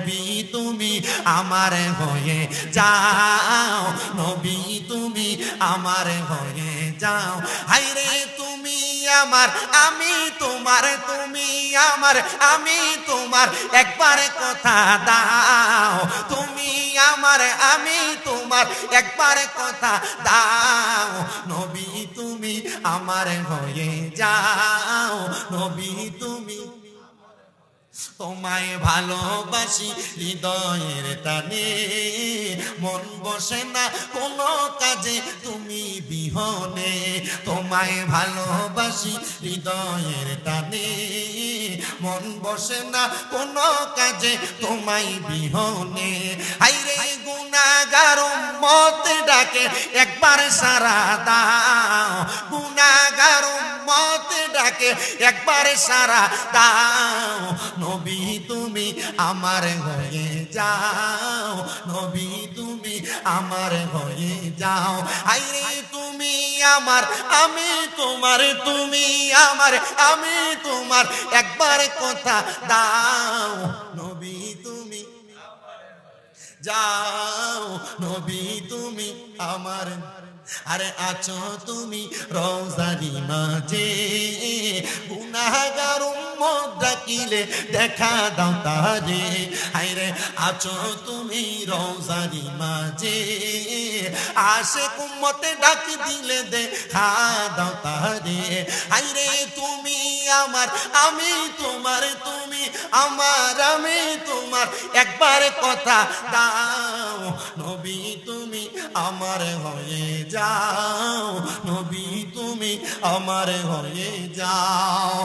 নবী তুমি আমার হয়ে যাও, নবী তুমি আমার হয়ে যাও। হায়রে তুমি আমার আমি তোমার, তুমি আমার আমি তোমার, একবার কথা দাও। তুমি আমার আমি তোমার, একবার কথা দাও। নবী তুমি আমার হয়ে যাও, নবী তুমি। তোমায় ভালোবাসি হৃদয়ের টানে, মন বসে না কোনো কাজে তুমি বিহনে। তোমায় ভালোবাসি হৃদয়ের টানে, মন বসে না কোনো কাজে তোমায় বিহনে। হায়রে গুনাহগার উম্মত ডাকে একবার সারা দাও, গুনাহগার উম্মত ডাকে একবার সারা দাও। নবী তুমি আমার হয়ে যাও, নবী তুমি আমার হয়ে যাও। আইরে তুমি আমার আমি তোমার, তুমি আমার আমি তোমার, একবার কথা দাও। নবী তুমি যাও, নবী তুমি আমার। আরে আছো তুমি রওজারি মাঝে, গুনাহগার উম্মত ডাকিলে দেখা দাও তারে। হায়রে আছো তুমি রওজারি মাঝে, আশিক উম্মতে ডাক দিলে দেখা দাও তারে। হায়রে তুমি আমার আমি তোমার, তুমি আমার আমি তোমার, একবার কথা দাও। নবী তুমি আমার হয়ে যাও, নবী তুমি আমার হয়ে যাও।